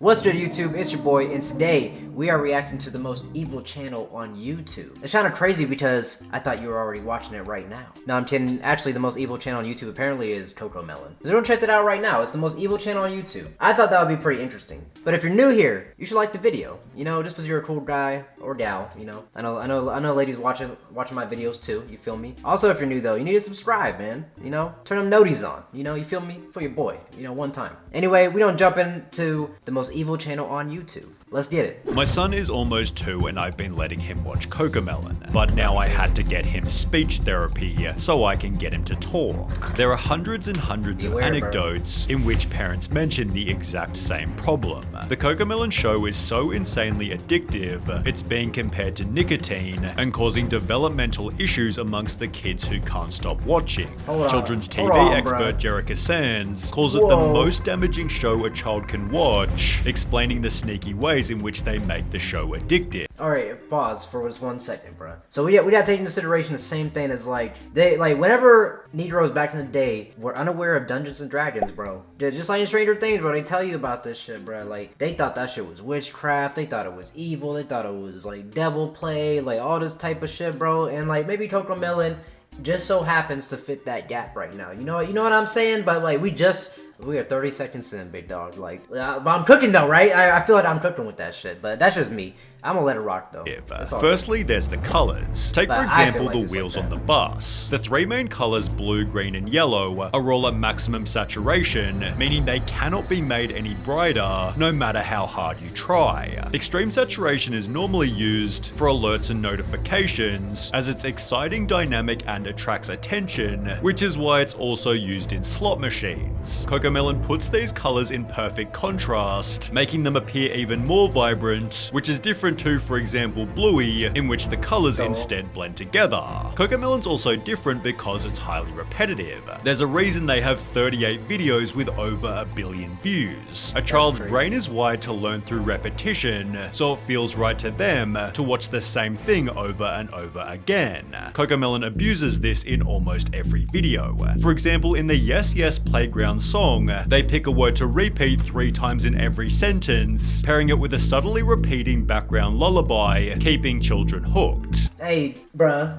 What's good, YouTube? It's your boy, and today we are reacting to the most evil channel on YouTube. It's kind of crazy because I thought you were already watching it right now. No, I'm kidding. Actually, the most evil channel on YouTube apparently is Cocomelon. So go check that out right now. It's the most evil channel on YouTube. I thought that would be pretty interesting. But if you're new here, you should like the video. You know, just because you're a cool guy or gal. You know, I know ladies watching my videos too. You feel me? Also, if you're new though, you need to subscribe, man. You know, turn them noties on. You know, you feel me? For your boy. You know, one time. Anyway, we don't jump into the most evil channel on YouTube. Let's get it. My son is almost 2 and I've been letting him watch Cocomelon, but now I had to get him speech therapy so I can get him to talk. There are hundreds and hundreds of anecdotes in which parents mention the exact same problem. The Cocomelon show is so insanely addictive, it's being compared to nicotine and causing developmental issues amongst the kids who can't stop watching. Children's TV expert Jerica Sands calls it the most damaging show a child can watch, explaining the sneaky ways in which they make the show addictive. Alright, pause for just 1 second, bro. So we gotta take into consideration the same thing as whenever Negroes back in the day were unaware of Dungeons and Dragons, bro. Just like in Stranger Things, bro, they tell you about this shit, bro. Like, they thought that shit was witchcraft, they thought it was evil, they thought it was like devil play, like all this type of shit, bro. And like maybe Cocomelon just so happens to fit that gap right now. You know what I'm saying? But like we are 30 seconds in, big dog. Like, but I'm cooking though, right? I feel like I'm cooking with that shit, but that's just me. I'm gonna let it rock though. Yeah, firstly, there's the colors. Take for example the wheels on the bus. The 3 main colors, blue, green, and yellow, are all at maximum saturation, meaning they cannot be made any brighter, no matter how hard you try. Extreme saturation is normally used for alerts and notifications, as it's exciting, dynamic, and attracts attention, which is why it's also used in slot machines. Cocomelon puts these colors in perfect contrast, making them appear even more vibrant, which is different to, for example, Bluey, in which the colors instead blend together. Cocomelon's also different because it's highly repetitive. There's a reason they have 38 videos with over 1 billion views. A child's brain is wired to learn through repetition, so it feels right to them to watch the same thing over and over again. Cocomelon abuses this in almost every video. For example, in the Yes Yes Playground song, they pick a word to repeat 3 times in every sentence, pairing it with a subtly repeating background lullaby, keeping children hooked. Hey, bruh.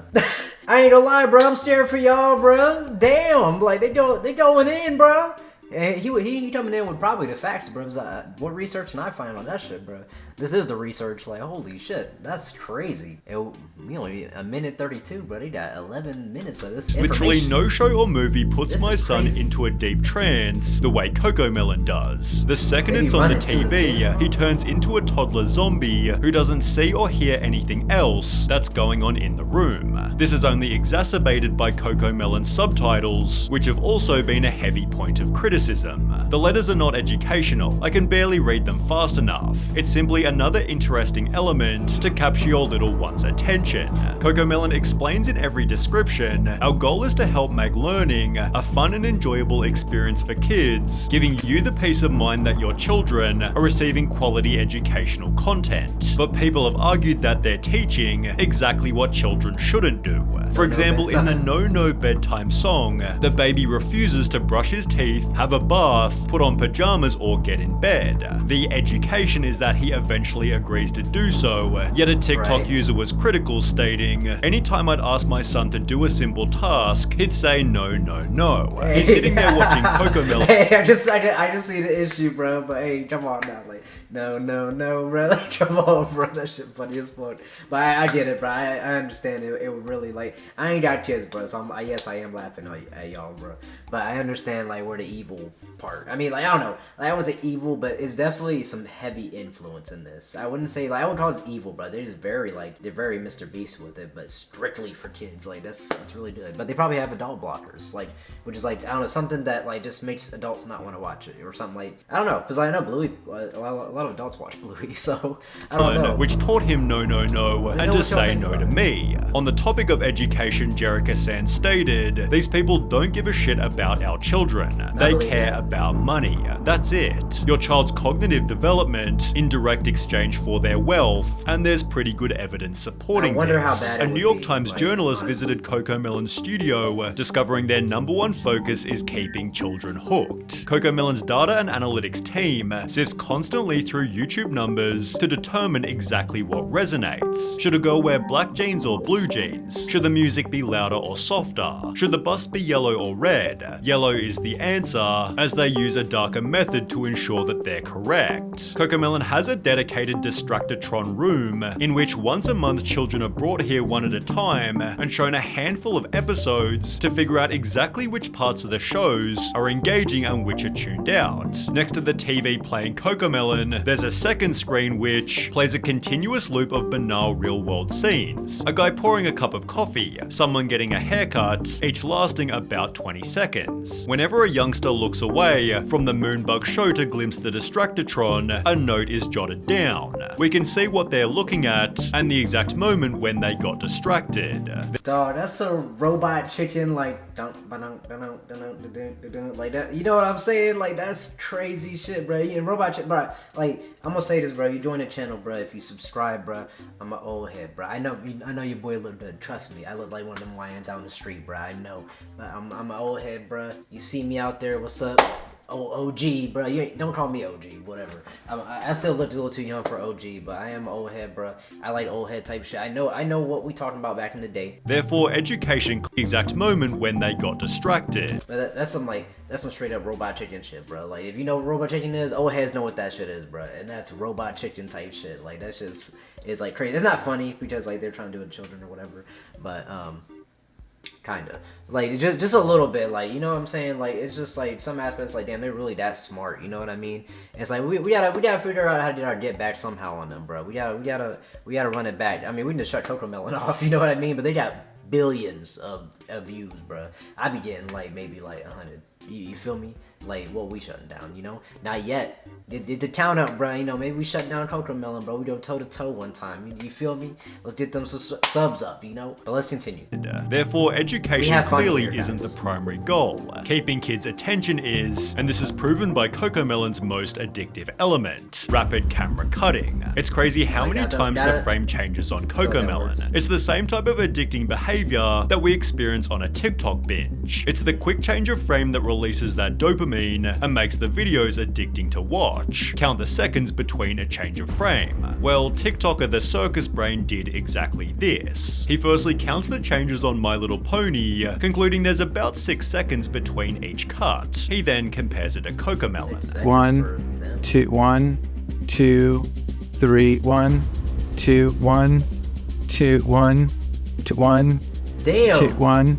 I ain't gonna lie, bruh. I'm scared for y'all, bruh. Damn, like they going in, bruh. And he coming in with probably the facts, bro. What research can I find on that shit, bro? This is the research. Like, holy shit, that's crazy. We only need 1:32, bro. He got 11 minutes of this information. Literally no show or movie puts my son into a deep trance the way Cocomelon does. The second it's on the TV, he turns into a toddler zombie who doesn't see or hear anything else that's going on in the room. This is only exacerbated by Cocomelon's subtitles, which have also been a heavy point of criticism. The letters are not educational, I can barely read them fast enough. It's simply another interesting element to capture your little one's attention. Cocomelon explains in every description, our goal is to help make learning a fun and enjoyable experience for kids, giving you the peace of mind that your children are receiving quality educational content. But people have argued that they're teaching exactly what children shouldn't do. For example, in the No Bedtime song, the baby refuses to brush his teeth, have a bath, put on pajamas, or get in bed. The education is that he eventually agrees to do so, yet a TikTok user was critical, stating, anytime I'd ask my son to do a simple task, he'd say no, no, no. Hey. He's sitting there watching Cocomelon. Hey, I just see the issue, bro, but hey, come on now, like, no, bro, like, come on, bro, that shit funny as fuck. But I get it, bro, I understand it would really, like, I ain't got kids, bro, so yes, I am laughing at y'all, bro, but I understand, like, where the evil part, I mean, like, I don't know, like, I wouldn't say evil, but it's definitely some heavy influence in this. I wouldn't say, like, I wouldn't call it evil, bro, they're just very, like, they're very Mr. Beast with it, but strictly for kids, like, that's really good, but they probably have adult blockers, like, which is, like, I don't know, something that, like, just makes adults not want to watch it, or something, like, I don't know, because I know Bluey, a lot of adults watch Bluey, so, I don't know. Which taught him no, no, no, and to say no to me. On the topic of education, Jerica Sands stated, these people don't give a shit about our children, they care about money, that's it. Your child's cognitive development in direct exchange for their wealth, and there's pretty good evidence supporting this. A New York Times journalist visited Cocomelon's studio, discovering their #1 focus is keeping children hooked. Cocomelon's data and analytics team sifts constant constantly through YouTube numbers to determine exactly what resonates. Should a girl wear black jeans or blue jeans? Should the music be louder or softer? Should the bus be yellow or red? Yellow is the answer, as they use a darker method to ensure that they're correct. Cocomelon has a dedicated Distractotron room, in which once a month children are brought here one at a time and shown a handful of episodes to figure out exactly which parts of the shows are engaging and which are tuned out. Next to the TV playing Cocomelon, there's a second screen which plays a continuous loop of banal real-world scenes. A guy pouring a cup of coffee, someone getting a haircut, each lasting about 20 seconds. Whenever a youngster looks away from the Moonbug show to glimpse the Distractotron, a note is jotted down. We can see what they're looking at and the exact moment when they got distracted. Dog, that's a robot chicken, like, like that. You know what I'm saying? Like, that's crazy shit, bro. You robot chicken, bro. Like, I'm gonna say this, bro. You join the channel, bro. If you subscribe, bro, I'm an old head, bro. I know your boy look good. Trust me, I look like one of them lions out in the street, bro. I know, but I'm an old head, bro. You see me out there, what's up? Oh, OG, bro. Don't call me OG, whatever. I still look a little too young for OG, but I am an old head, bro. I like old head type shit. I know what we talking about back in the day. Therefore, education exact moment when they got distracted. But that's some straight up robot chicken shit, bro. Like, if you know what robot chicken is, old heads know what that shit is, bro. And that's robot chicken type shit. Like, that's just, it's like crazy. It's not funny because like they're trying to do it to children or whatever, but kinda like just a little bit, like, you know what I'm saying? Like, it's just like some aspects, like, damn, they're really that smart, you know what I mean? And it's like we gotta figure out how to get our get back somehow on them, bro. We gotta run it back. I mean, we can just shut Cocomelon off, you know what I mean? But they got billions of views, bro. I be getting like maybe like 100. You feel me? Like, what we shutting down, you know? Not yet. Did the count up, bro. You know, maybe we shut down Cocomelon, bro. We go toe to toe one time. You feel me? Let's get them subs up, you know? But let's continue. Therefore, education clearly isn't the primary goal. Keeping kids' attention is, and this is proven by Cocomelon's most addictive element, rapid camera cutting. It's crazy how many times the frame changes on Cocomelon. It's the same type of addicting behavior that we experience on a TikTok binge. It's the quick change of frame that releases that dopamine and makes the videos addicting to watch. Count the seconds between a change of frame. Well, TikToker the Circus Brain did exactly this. He firstly counts the changes on My Little Pony, concluding there's about 6 seconds between each cut. He then compares it to Cocomelon. 1, 2, 1, 2, 3, 1, 2, 1, 2, 1, 2, 1, damn. 2, 1.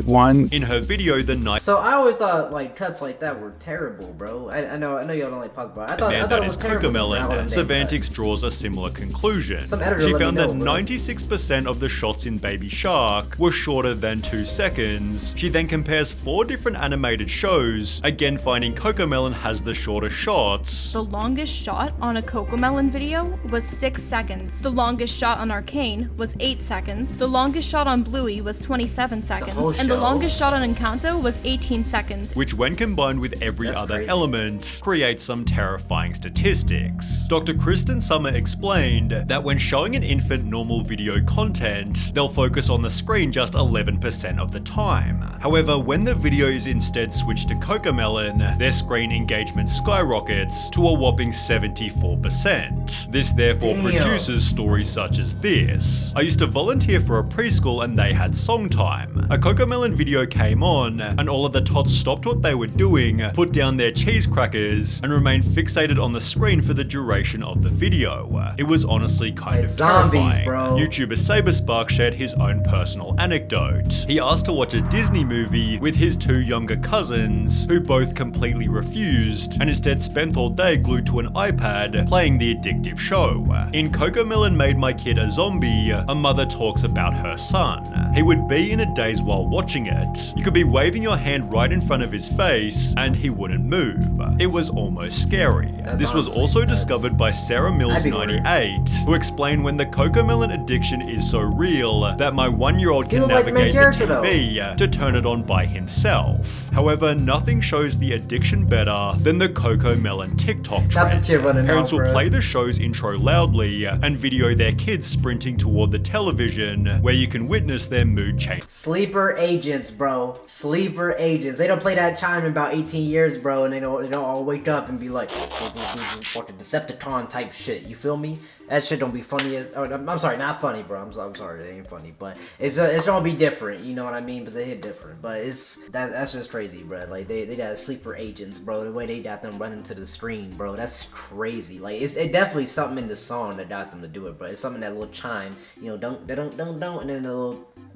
1. In her video, the night. So I always thought like cuts like that were terrible, bro. I know y'all don't like pop, but I thought it was terrible. Cocomelon, Semantics draws a similar conclusion. She found that 96% of the shots in Baby Shark were shorter than 2 seconds. She then compares 4 different animated shows, again finding Cocomelon has the shorter shots. The longest shot on a Cocomelon video was 6 seconds. The longest shot on Arcane was 8 seconds. The longest shot on Bluey was 27 seconds. And the longest shot on Encanto was 18 seconds. Which, when combined with every other element, creates some terrifying statistics. Dr. Kristen Summer explained that when showing an infant normal video content, they'll focus on the screen just 11% of the time. However, when the video is instead switched to Cocomelon, their screen engagement skyrockets to a whopping 74%. This therefore produces stories such as this. I used to volunteer for a preschool and they had song time. A Cocomelon video came on, and all of the tots stopped what they were doing, put down their cheese crackers, and remained fixated on the screen for the duration of the video. It was honestly kind of terrifying. Bro. YouTuber Saberspark shared his own personal anecdote. He asked to watch a Disney movie with his 2 younger cousins, who both completely refused, and instead spent all day glued to an iPad playing the addictive show. In Cocomelon Made My Kid a Zombie, a mother talks about her son. He would be in a daze while watching it. You could be waving your hand right in front of his face and he wouldn't move. It was almost scary. This was also discovered by Sarah Mills 98, who explained when the Cocomelon addiction is so real that my 1-year-old can navigate the TV to turn it on by himself. However, nothing shows the addiction better than the Cocomelon TikTok trend. Parents will play the show's intro loudly and video their kids sprinting toward the television, where you can witness their mood change. Sleeper agents, bro. Sleeper agents. They don't play that chime in about 18 years, bro, and they don't all wake up and be like, fucking Decepticon type shit. You feel me? That shit don't be funny as, I'm sorry, not funny, bro. I'm sorry, it ain't funny, but it's gonna be different. You know what I mean? Because they hit different. But that's just crazy, bro. Like they got sleeper agents, bro. The way they got them running to the screen, bro. That's crazy. Like it definitely something in the song that got them to do it, bro. It's something that little chime, you know, don't, and then the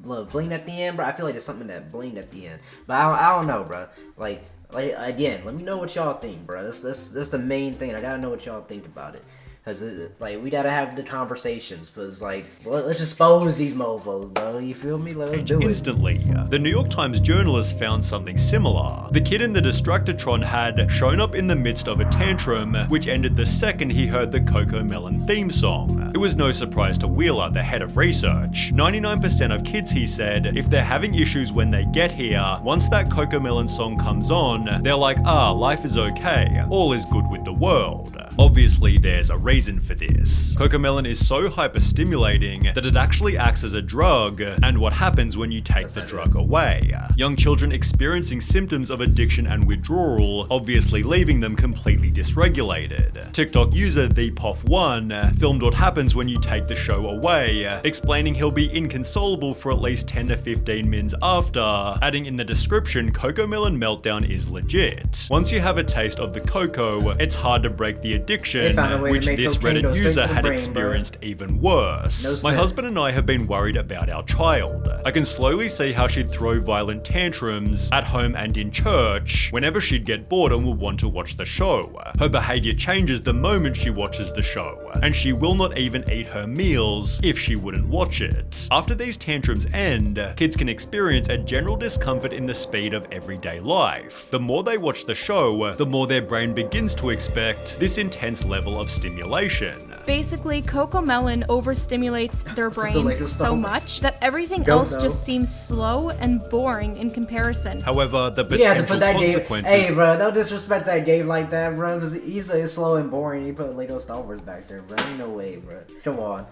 little bling at the end, bro. I feel like there's something that blinged at the end, but I don't know, bro. Like again, let me know what y'all think, bro. That's the main thing. I gotta know what y'all think about it. Cause like we gotta have the conversations, cause like let's expose these mofos, bro. You feel me? Let's do it. Instantly, the New York Times journalist found something similar. The kid in the Distractotron had shown up in the midst of a tantrum, which ended the second he heard the Cocomelon theme song. It was no surprise to Wheeler, the head of research. 99% of kids, he said, if they're having issues when they get here, once that Cocomelon song comes on, they're like, life is okay, all is good with the world. Obviously, there's a reason for this. Cocomelon is so hyper-stimulating that it actually acts as a drug, and what happens when you take the drug away. Young children experiencing symptoms of addiction and withdrawal, obviously leaving them completely dysregulated. TikTok user ThePoff1 filmed what happens when you take the show away, explaining he'll be inconsolable for at least 10 to 15 mins after, adding in the description, Cocomelon meltdown is legit. Once you have a taste of the cocoa, it's hard to break the addiction, which this Reddit user had experienced even worse. My husband and I have been worried about our child. I can slowly see how she'd throw violent tantrums at home and in church whenever she'd get bored and would want to watch the show. Her behavior changes the moment she watches the show, and she will not even eat her meals if she wouldn't watch it. After these tantrums end, kids can experience a general discomfort in the speed of everyday life. The more they watch the show, the more their brain begins to expect this intense level of stimulation. Basically, Cocomelon overstimulates their brains so much that everything else just seems slow and boring in comparison. However, the potential consequences... Hey, bro, don't disrespect that game like that, bro. Because he said it's slow and boring. He put Lego Star Wars back there, bro. Ain't no way, bro. Come on.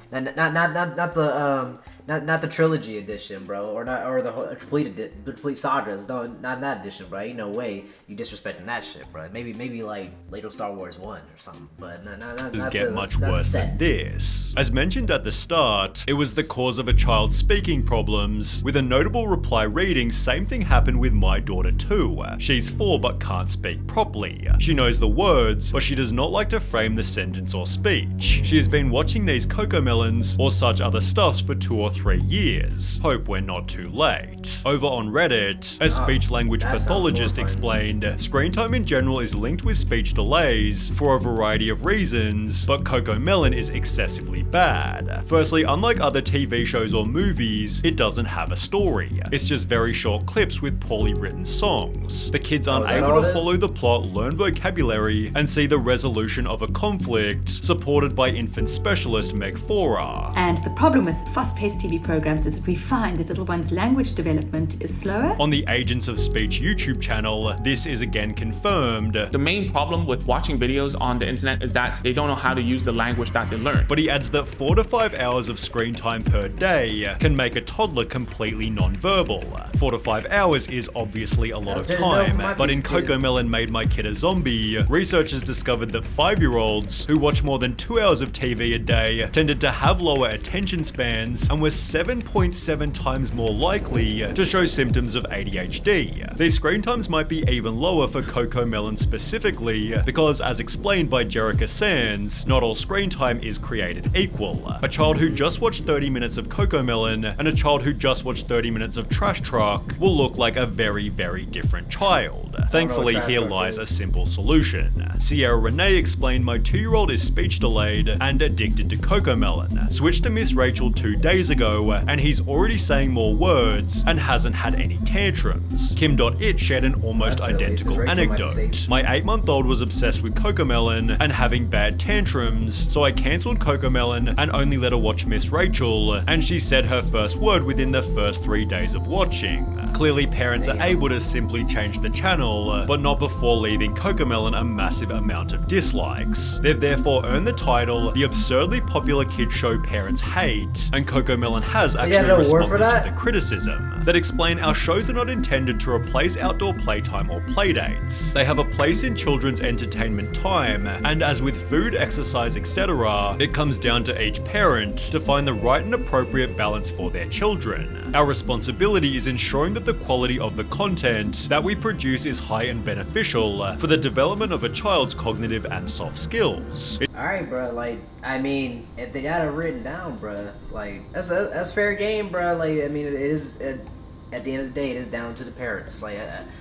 Not the trilogy edition, bro, or the whole complete sagas. No, not that edition, bro. Ain't no way you disrespecting that shit, bro. Maybe like Lego Star Wars 1 or something, but not get much worse than this. As mentioned at the start, it was the cause of a child's speaking problems, with a notable reply reading, "Same thing happened with my daughter too. She's 4 but can't speak properly. She knows the words, but she does not like to frame the sentence or speech. She has been watching these Cocomelons or such other stuffs for 2 or 3 years. Hope we're not too late." Over on Reddit, a speech-language pathologist explained, "Screen time in general is linked with speech delays for a variety of reasons, but Cocomelon is excessively bad. Firstly, unlike other TV shows or movies, it doesn't have a story. It's just very short clips with poorly written songs. The kids aren't able to follow the plot, learn vocabulary, and see the resolution of a conflict, supported by infant specialist Meg Fora." And the problem with fast-paced TV programs is that we find that little one's language development is slower. On the Agents of Speech YouTube channel, this is again confirmed. The main problem with watching videos on the internet is that they don't know how to use the language that they learn. But he adds that 4 to 5 hours of screen time per day can make a toddler completely non-verbal. 4 to 5 hours is obviously a lot of time, but in Cocomelon Made My Kid a Zombie, researchers discovered that 5-year-olds who watch more than 2 hours of TV a day tended to have lower attention spans and were 7.7 times more likely to show symptoms of ADHD. These screen times might be even lower for Cocomelon specifically, because as explained by Jerica Sands, not all screen time is created equal. A child who just watched 30 minutes of Cocomelon and a child who just watched 30 minutes of Trash Truck will look like a very, very different child. Thankfully, here lies a simple solution. Sierra Renee explained, "My 2-year-old is speech delayed and addicted to Cocomelon. Switched to Miss Rachel 2 days ago, and he's already saying more words and hasn't had any tantrums." Kim.it shared an almost identical anecdote. "My 8-month-old was obsessed with Cocomelon and having bad tantrums, so I cancelled Cocomelon and only let her watch Miss Rachel, and she said her first word within the first 3 days of watching." Clearly, parents are able to simply change the channel, but not before leaving Cocomelon a massive amount of dislikes. They've therefore earned the title, "The Absurdly Popular Kids Show Parents Hate," and Cocomelon Cocomelon has actually responded to the criticism that explain our shows are not intended to replace outdoor playtime or playdates. They have a place in children's entertainment time, and as with food, exercise, etc., it comes down to each parent to find the right and appropriate balance for their children. Our responsibility is ensuring that the quality of the content that we produce is high and beneficial for the development of a child's cognitive and soft skills. Alright, bro, like, I mean, if they got it written down, bro, like, that's fair game, bro. Like, I mean, it is, at the end of the day, it is down to the parents. Like,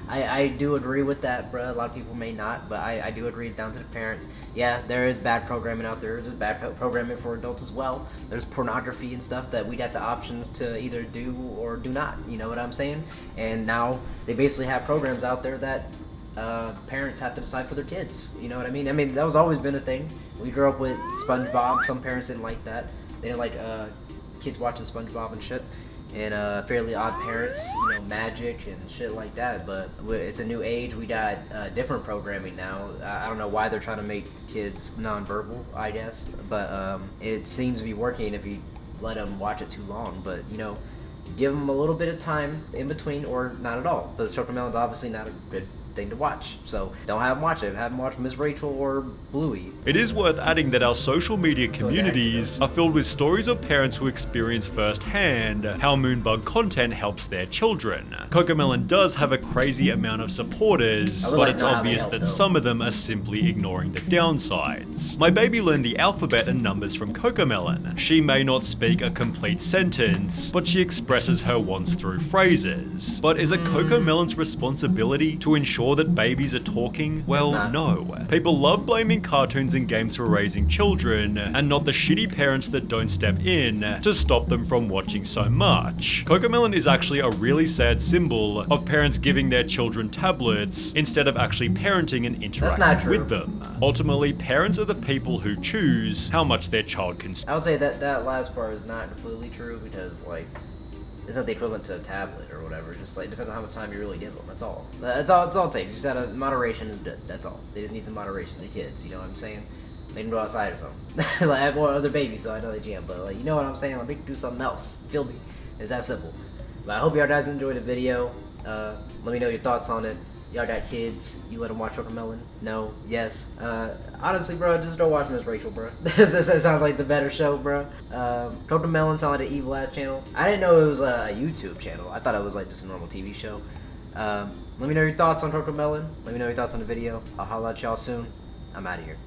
I do agree with that, bro. A lot of people may not, but I do agree it's down to the parents. Yeah, there is bad programming out there. There's bad programming for adults as well. There's pornography and stuff that we'd have the options to either do or do not. You know what I'm saying? And now they basically have programs out there that parents have to decide for their kids. You know what I mean? I mean, that was always been a thing. We grew up with SpongeBob. Some parents didn't like that. They didn't like kids watching SpongeBob and shit. And Fairly Odd Parents, you know, Magic and shit like that. But it's a new age. We got different programming now. I don't know why they're trying to make kids nonverbal, I guess. But it seems to be working if you let them watch it too long. But, you know, give them a little bit of time in between or not at all. Because Cocomelon's obviously not a good thing to watch, so don't have them watch it. Have them watch Miss Rachel or Bluey. It is worth adding that our social media communities are filled with stories of parents who experience firsthand how Moonbug content helps their children. Cocomelon does have a crazy amount of supporters, but it's obvious that some of them are simply ignoring the downsides. My baby learned the alphabet and numbers from Cocomelon. She may not speak a complete sentence, but she expresses her wants through phrases. But is it Cocomelon's responsibility to ensure that babies are talking? Well, no. People love blaming cartoons and games for raising children, and not the shitty parents that don't step in to stop them from watching so much. Cocomelon is actually a really sad symbol of parents giving their children tablets instead of actually parenting and interacting with them. Ultimately, parents are the people who choose how much their child can. I would say that last part is not completely true, because, like, it's not the equivalent to a tablet or whatever. Just like depends on how much time you really give them. That's all. That's all it takes. Just moderation is good. That's all. They just need some moderation. The kids, you know what I'm saying? Make them go outside or something. Like I have more other babies, so I know they jam. But like, you know what I'm saying? Like, they can do something else. Feel me? It's that simple. But I hope y'all guys enjoyed the video. Let me know your thoughts on it. Y'all got kids? You let them watch Cocomelon? No? Yes? Honestly, bro, just don't watch Miss Rachel, bro. That sounds like the better show, bro. Cocomelon sounds like an evil ass channel. I didn't know it was a YouTube channel. I thought it was like just a normal TV show. Let me know your thoughts on Cocomelon. Let me know your thoughts on the video. I'll holla at y'all soon. I'm out of here.